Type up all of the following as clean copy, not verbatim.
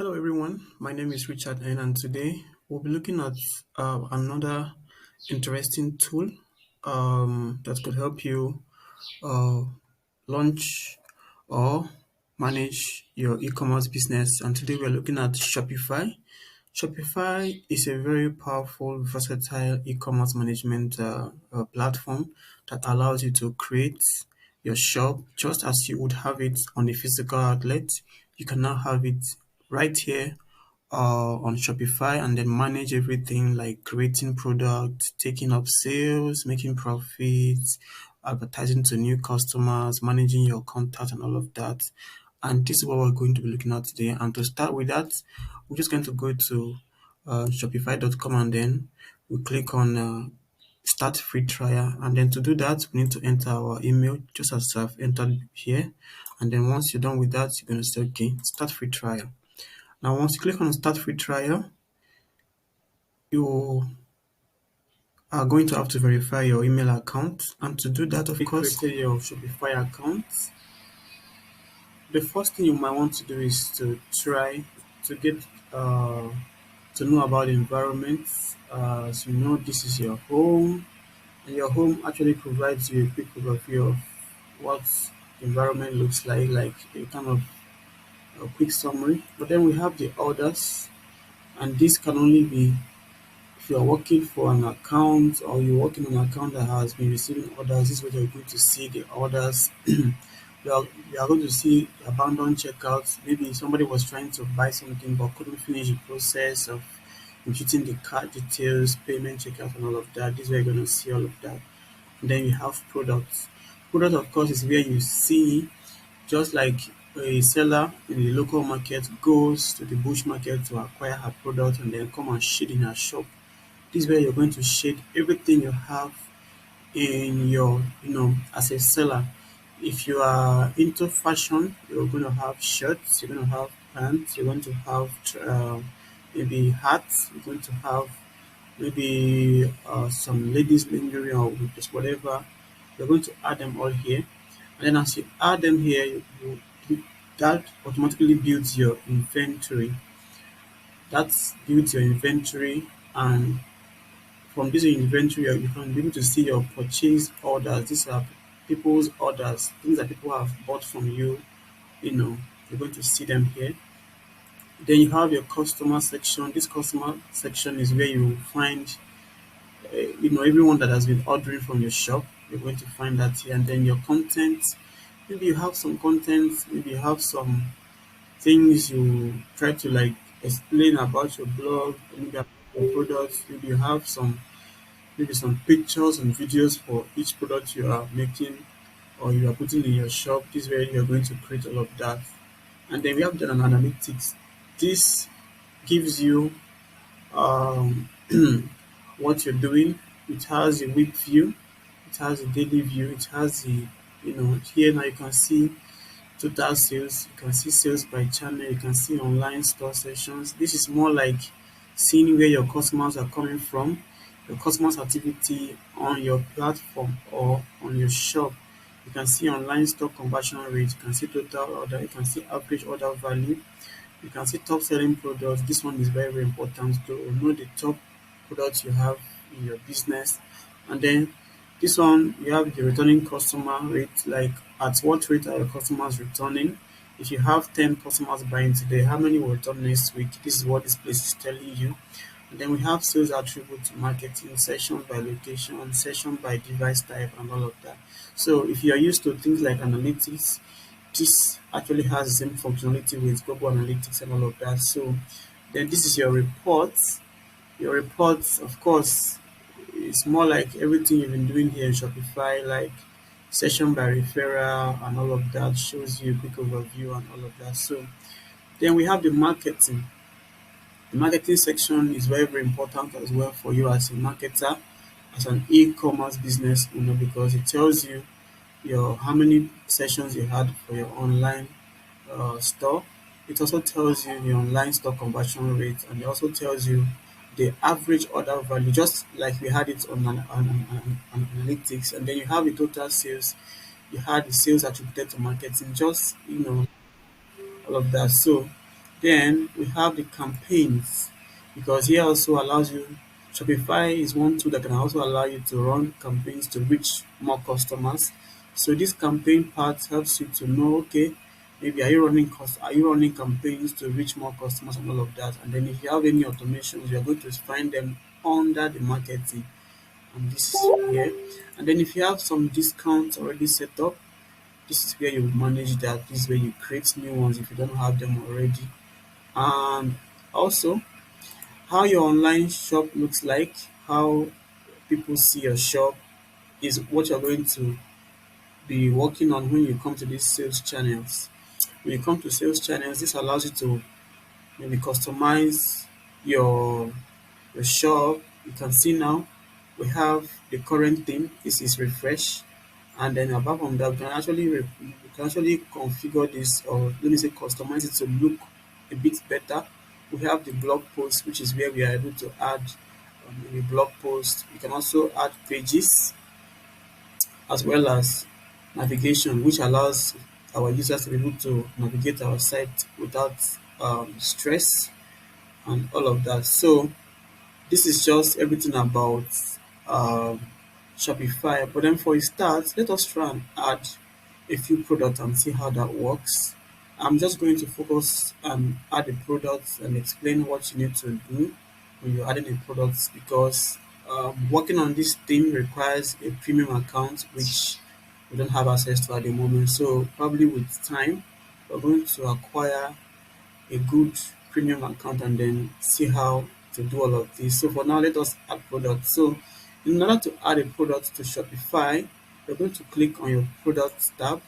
Hello, everyone. My name is Richard N, and today we'll be looking at another interesting tool that could help you uh, launch or manage your e-commerce business. And today we're looking at Shopify. Shopify is a very powerful, versatile e-commerce management platform that allows you to create your shop just as you would have it on a physical outlet. You can now have it right here on Shopify and then manage everything like creating products, taking up sales, making profits, advertising to new customers, managing your contact and all of that. And this is what we're going to be looking at today. And to start with that, we're just going to go to shopify.com and then we click on start free trial. And then to do that, we need to enter our email just as I've entered here. And then once you're done with that, you're going to say, okay, start free trial. Now, once you click on start free trial, you are going to have to verify your email account. And to do that, of course, create your Shopify account. The first thing you might want to do is to try to get to know about the environment. So you know this is your home, and your home actually provides you a quick overview of what the environment looks like a kind of a quick summary. But then we have the orders, and this can only be if you are working for an account or you're working on an account that has been receiving orders. This is where you're going to see the orders. You are going to see abandoned checkouts. Maybe somebody was trying to buy something but couldn't finish the process of inputting the card details, payment checkout, and all of that. This is where you're going to see all of that. And then you have products. Product, of course, is where you see just like a seller in the local market goes to the bush market to acquire her product and then come and shade in her shop. This is where you're going to shade everything you have in your, as a seller. If you are into fashion, you're going to have shirts, you're going to have pants, you're going to have maybe hats, you're going to have maybe some ladies' lingerie or just whatever. You're going to add them all here. And then as you add them here, that automatically builds your inventory. That builds your inventory, and from this inventory, you can be able to see your purchase orders. These are people's orders, things that people have bought from you. You're going to see them here. Then you have your customer section. This customer section is where you find, everyone that has been ordering from your shop. You're going to find that here. And then your content. Maybe you have some content. Maybe you have some things you try to like explain about your blog, maybe about your products. Maybe you have maybe some pictures and videos for each product you are making or you are putting in your shop. This is where you're going to create all of that. And then we have data analytics. This gives you um, what you're doing. It has a week view, it has a daily view, it has here now you can see total sales, you can see sales by channel, you can see online store sessions. This is more like seeing where your customers are coming from, your customers' activity on your platform or on your shop. You can see online store conversion rate, you can see total order, you can see average order value, you can see top selling products. This one is very, very important to know the top products you have in your business. And then this one, you have the returning customer rate, like at what rate are your customers returning? If you have 10 customers buying today, how many will return next week? This is what this place is telling you. And then we have sales attribute to marketing, session by location, session by device type, and all of that. So if you are used to things like analytics, this actually has the same functionality with Google Analytics and all of that. So then this is your report. Your reports, of course, it's more like everything you've been doing here in Shopify, like session by referral and all of that shows you a quick overview and all of that. So then we have the marketing. The marketing section is very, very important as well for you as a marketer, as an e-commerce business owner, because it tells you your how many sessions you had for your online store. It also tells you the online store conversion rate, and it also tells you the average order value, just like we had it on analytics. And then you have the total sales, you had the sales attributed to marketing, just all of that. So Then we have the campaigns, because here also allows you, Shopify is one tool that can also allow you to run campaigns to reach more customers. So this campaign part helps you to know, okay, maybe are you running campaigns to reach more customers and all of that. And then if you have any automations, you are going to find them under the marketing, and this is here. And then if you have some discounts already set up, this is where you manage that. This is where you create new ones if you don't have them already. And also, how your online shop looks like, how people see your shop, is what you're going to be working on when you come to these sales channels. When you come to sales channels, this allows you to maybe customize your your shop. You can see now we have the current theme. This is refresh, and then apart from that, we can actually configure this, or let me say customize it to look a bit better. We have the blog post, which is where we are able to add a blog post. You can also add pages as well as navigation, which allows our users to be able to navigate our site without stress and all of that. So this is just everything about um, Shopify. But then for a start, let us try and add a few products and see how that works. I'm just going to focus and add the products and explain what you need to do when you're adding a product, because working on this theme requires a premium account, which we don't have access to at the moment. So probably with time, we're going to acquire a good premium account and then see how to do all of this. So for now, let us add products. So in order to add a product to Shopify, you're going to click on your product tab.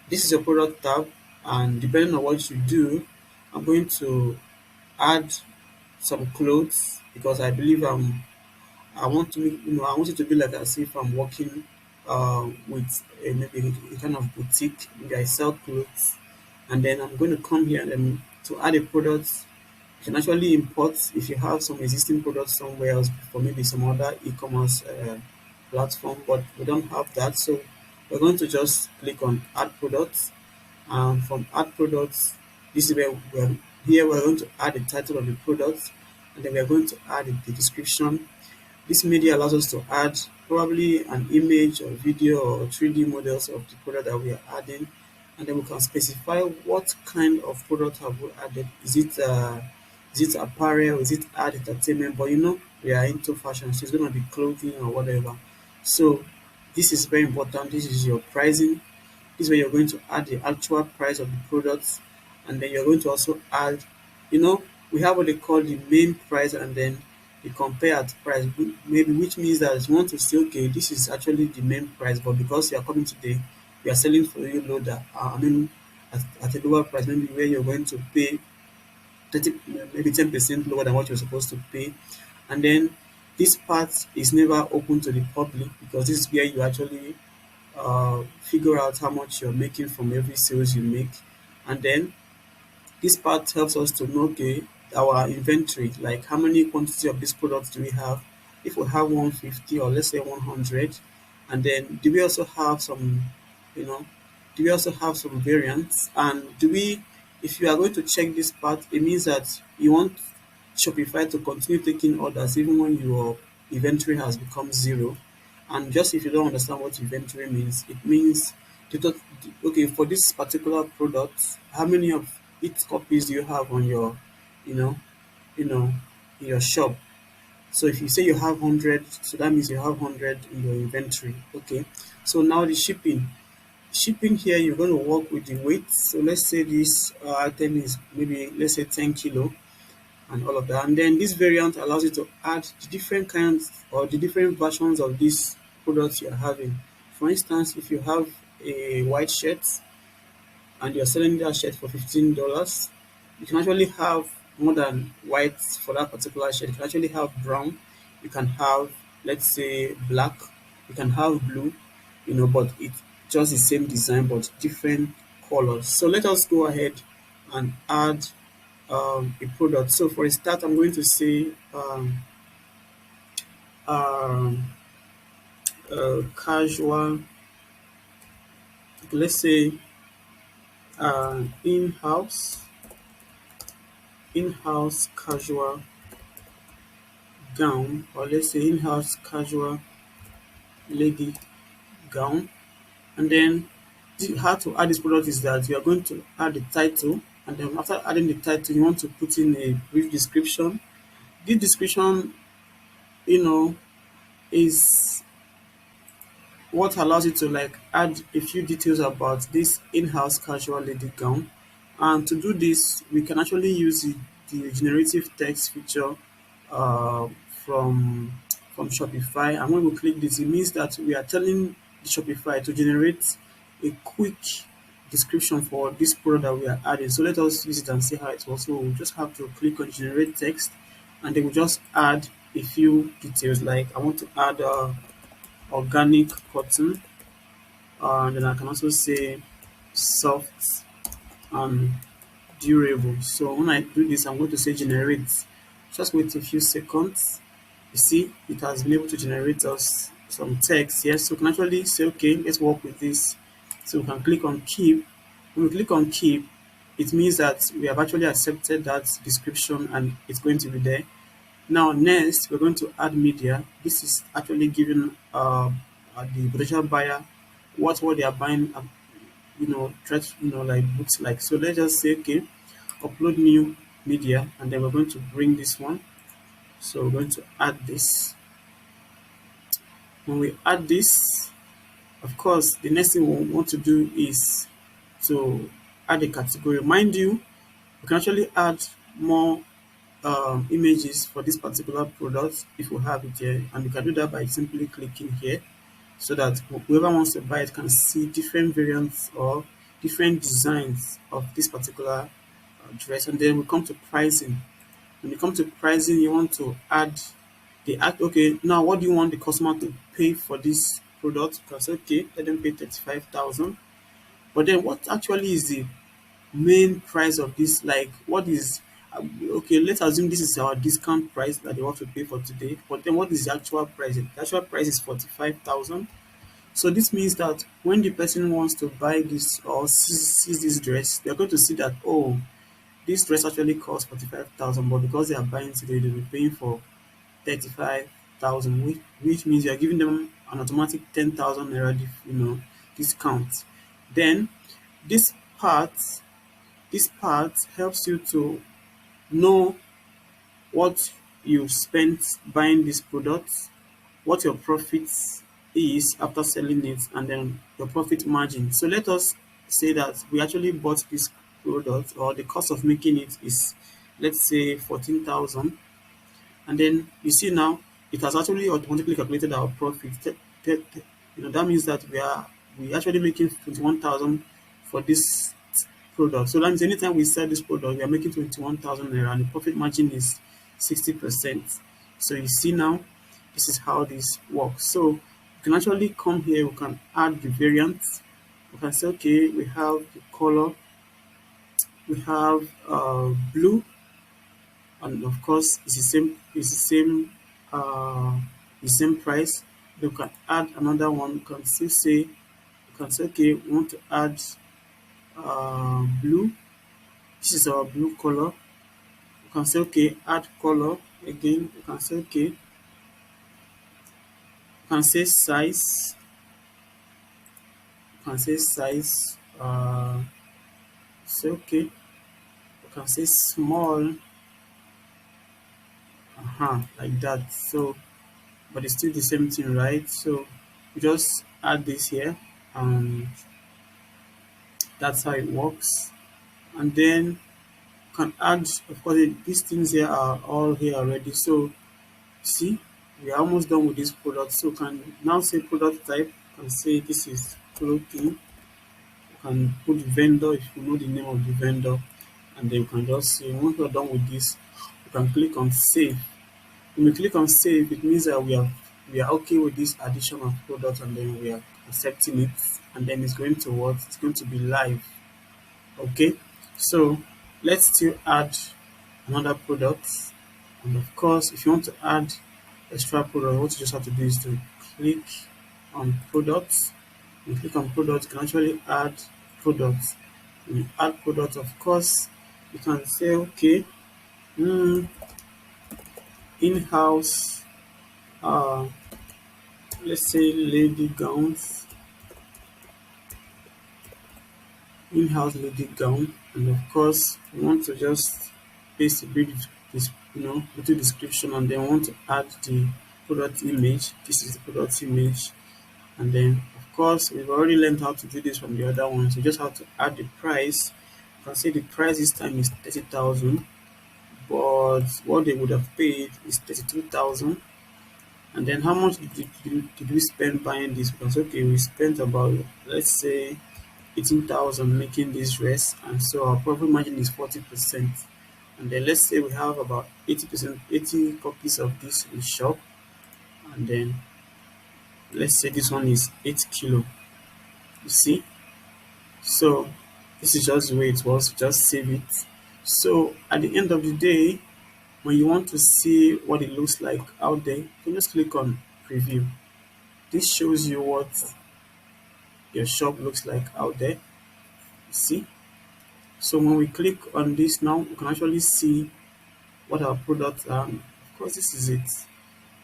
This is your product tab, and depending on what you do, I'm going to add some clothes, because I believe I want to make, I want it to be like as if I'm working with maybe a kind of boutique. Maybe I sell clothes, and then I'm going to come here and then to add a product. You can actually import if you have some existing products somewhere else for maybe some other e-commerce platform, but we don't have that. So we're going to just click on add products, and from add products, this is where we're going to add the title of the product, and then we're going to add the description. This media allows us to add probably an image or video or 3D models of the product that we are adding, and then we can specify what kind of product have we added. Is it apparel? Is it ad entertainment? But we are into fashion, so it's going to be clothing or whatever. So this is very important. This is your pricing. This is where you're going to add the actual price of the products, and then you're going to also add, you know, we have what they call the main price and then the compared price, maybe, which means that you want to say, okay, this is actually the main price, but because you are coming today, we are selling for you lower, at a lower price, maybe where you're going to pay 30, maybe 10% lower than what you're supposed to pay. And then this part is never open to the public, because this is where you actually figure out how much you're making from every sales you make. And then this part helps us to know, okay, our inventory, like how many quantity of this product do we have. If we have 150 or let's say 100, and then do we also have some, you know, do we also have some variants? And do we, if you are going to check this part, it means that you want Shopify to continue taking orders even when your inventory has become zero. And just if you don't understand what inventory means, it means okay, for this particular product, how many of its copies do you have on your, you know, you know, in your shop? So if you say you have 100, so that means you have 100 in your inventory. Okay. So now the shipping. Shipping here, you're going to work with the weight. So let's say this item is maybe, let's say 10 kilo and all of that. And then this variant allows you to add the different kinds or the different versions of these products you're having. For instance, if you have a white shirt and you're selling that shirt for $15, you can actually have more than white for that particular shirt. You can actually have brown, you can have, let's say, black, you can have blue, but it's just the same design but different colors. So let us go ahead and add a product. So for a start, I'm going to say um, casual, let's say in-house. in-house casual gown, or let's say in-house casual lady gown. And then how to add this product is that you are going to add the title, and then after adding the title, you want to put in a brief description. This description, you know, is what allows you to like add a few details about this in-house casual lady gown. And to do this, we can actually use the generative text feature uh, from from Shopify. And when we click this, it means that we are telling the Shopify to generate a quick description for this product that we are adding. So let us use it and see how it works. So we'll just have to click on generate text, and then we'll just add a few details. Like I want to add organic cotton, and then I can also say soft and durable. So when I do this, I'm going to say generate. Just wait a few seconds. You see, it has been able to generate us some text here. So we can actually say, okay, let's work with this. So we can click on keep. When we click on keep, it means that we have actually accepted that description and it's going to be there. Now, next, we're going to add media. This is actually giving the potential buyer what they are buying, try to, like looks like. So let's just say, okay, upload new media, and then we're going to bring this one. So we're going to add this. When we add this, of course, the next thing we want to do is to add a category. Mind you, we can actually add more images for this particular product if we have it here, and you can do that by simply clicking here so that whoever wants to buy it can see different variants or different designs of this particular dress. And then we come to pricing. When you come to pricing, you want to add okay, now what do you want the customer to pay for this product? Because okay, let them pay 35,000. But then what actually is the main price of this? Like what is okay, let's assume this is our discount price that they want to pay for today. But then what is the actual price? The actual price is 45,000. So this means that when the person wants to buy this or sees this dress, they're going to see that, oh, this dress actually costs 45,000, but because they are buying today, they'll be paying for 35,000, which means you are giving them an automatic 10,000 naira, discount. Then this part, this part helps you to know what you've spent buying this product, what your profits is after selling it, and then your profit margin. So let us say that we actually bought this product, or the cost of making it is, let's say, 14,000. And then you see now it has actually automatically calculated our profit. That means that we actually making 21,000 for this product. So that means anytime we sell this product, we are making 21,000 naira, and the profit margin is 60%. So you see now, this is how this works. So you can actually come here, we can add the variants. We can say, okay, we have the color, we have blue, and of course it's the same price. You can add another one. You can say okay, we want to add blue. This is our blue color. You can say okay, add color again. You can say okay, you can say size. You can say size. Say okay, you can say small. Like that. So but it's still the same thing, right? So you just add this here, and that's how it works. And then you can add, of course, these things here are all here already. So see, we are almost done with this product. So you can now say product type. You can say this is clothing. You can put vendor if you know the name of the vendor, and then you can just say once you're done with this, you can click on save. When we click on save, it means that we are okay with this addition of product, and then we are accepting it, and then it's going to what? It's going to be live. Okay. So let's still add another product. And of course, if you want to add extra product, what you just have to do is to click on products. When you click on products, you can actually add products. When you add products, of course, you can say okay, Mm, in-house, uh, let's say lady gowns, in-house lady gown, and of course, we want to just paste a bit, this, little description, and then want to add the product image. This is the product image, and then of course, we've already learned how to do this from the other ones. We just have to add the price. You can see the price this time is 30,000, but what they would have paid is 32,000. And then how much did we spend buying this? Because okay, we spent about, let's say, 18,000 making this dress, and so our profit margin is 40%. And then let's say we have about 80%, 80 copies of this in shop, and then let's say this one is 8 kilo. You see? So this is just the way it was. Just save it. So at the end of the day, when you want to see what it looks like out there, you can just click on preview. This shows you what your shop looks like out there. You see? So when we click on this now, we can actually see what our products are. Of course, this is it.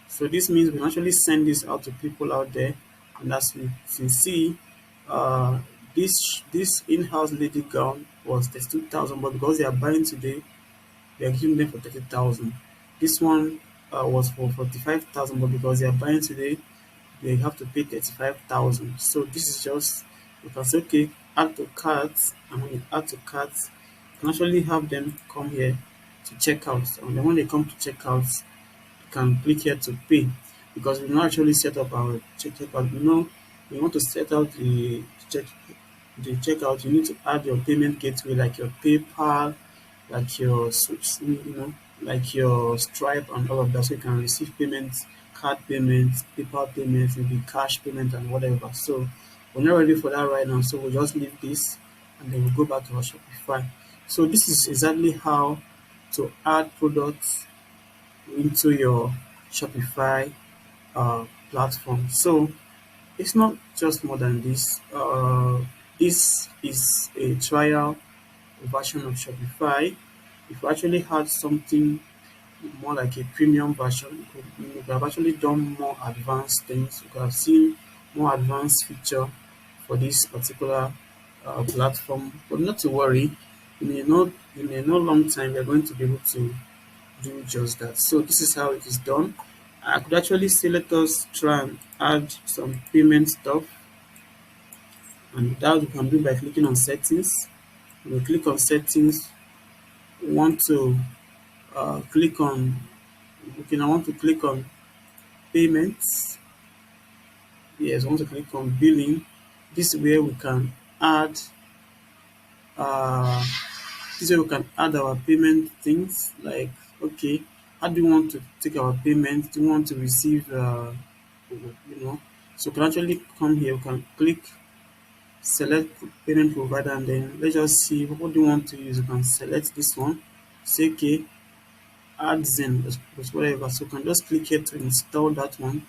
So this means we can actually send this out to people out there. And as we can see, uh, this in-house lady gown was 32,000, but because they are buying today, they are giving them for 30,000. This one was for 45,000, but because they are buying today, they have to pay 35,000. So this is just, you can say, okay, add to carts, and when you add to carts, you can actually have them come here to check out. And then when they come to check out, you can click here to pay, because we've not actually set up our checkout. We want to set out the checkout. You need to add your payment gateway like your PayPal, like your Switch, like your Stripe and all of that, so you can receive payments, card payments, PayPal payments, maybe cash payment and whatever. So we're not ready for that right now, so we'll just leave this and then we'll go back to our Shopify. So this is exactly how to add products into your Shopify platform. So it's not just more than this. This is a trial version of Shopify. If you actually had something more like a premium version, you could have actually done more advanced things. You could have seen more advanced feature for this particular platform. But not to worry, in a no long time you're going to be able to do just that. So this is how it is done. I could actually say let us try and add some payment stuff, and that we can do by clicking on settings. When we click on settings, we want to click on, okay, I want to click on payments. Yes, I want to click on billing. This is where we can add uh this is where we can add our payment things, like, okay, how do you want to take our payment? Do you want to receive you know so we can actually come here, we can click select payment provider, and then let's just see what do you want to use. You can select this one, say okay, add Zen, just whatever. So we can just click here to install that one.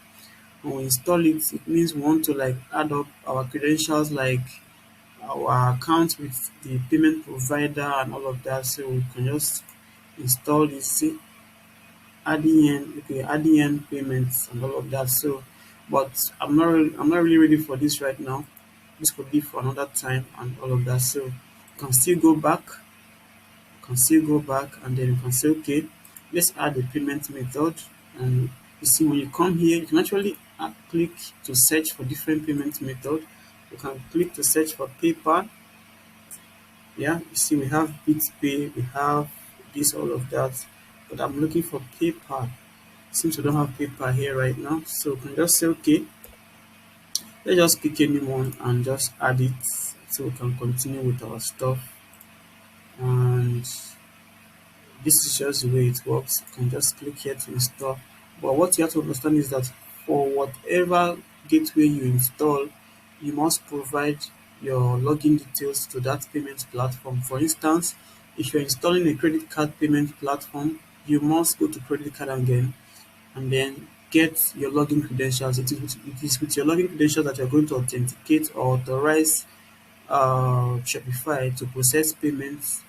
When we install it, it means we want to like add up our credentials, like our account with the payment provider and all of that. So we can just install this, see, adding in, okay, adding in payments and all of that. So, but I'm not really ready for this right now. This could be for another time and all of that. So you can still go back, and then you can say, okay, let's add a payment method. And you see, when you come here, you can actually click to search for different payment method. You can click to search for PayPal. Yeah, you see, we have BitPay, we have this, all of that, but I'm looking for PayPal. Since we don't have PayPal here right now, so we can just say, okay, let's just pick any one and just add it, so we can continue with our stuff. And this is just the way it works. You can just click here to install. But what you have to understand is that for whatever gateway you install, you must provide your login details to that payment platform. For instance, if you're installing a credit card payment platform, you must go to credit card again and then get your login credentials. It is with your login credentials that you're going to authenticate or authorize Shopify to process payments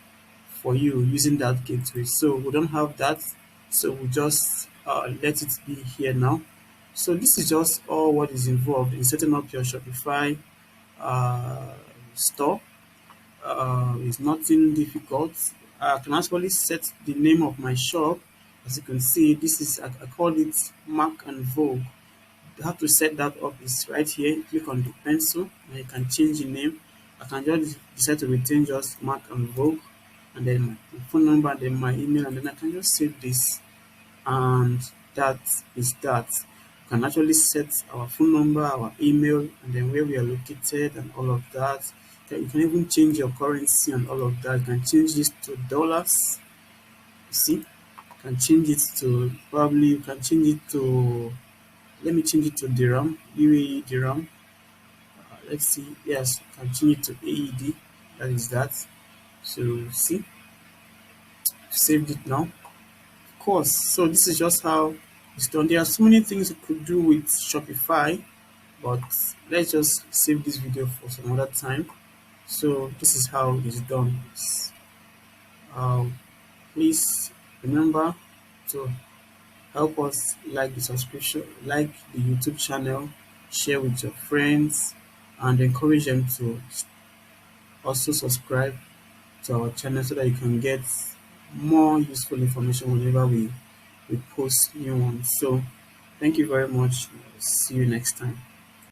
for you using that gateway. So we don't have that. So we just let it be here now. So this is just all what is involved in setting up your Shopify uh, store. It's nothing difficult. I can actually set the name of my shop. As you can see, this is I call it Mark and Vogue. How to set that up is right here. Click on the pencil and you can change the name. I can just decide to retain just Mark and Vogue, and then my phone number, and then my email, and then I can just save this, and that is that. You can actually set our phone number, our email, and then where we are located, and all of that. You can even change your currency and all of that. You can change this to dollars. You see, you can change it to probably you can change it to, let me change it to dirham, UAE dirham. Let's see. Yes, you can change it to AED. That is that. So see, saved it now. Of course. So this is just how it's done. There are so many things you could do with Shopify, but let's just save this video for some other time. So this is how it's done. Um, Please remember to help us like the subscription, like the YouTube channel, share with your friends, and encourage them to also subscribe to our channel so that you can get more useful information whenever we post new ones. So thank you very much. See you next time.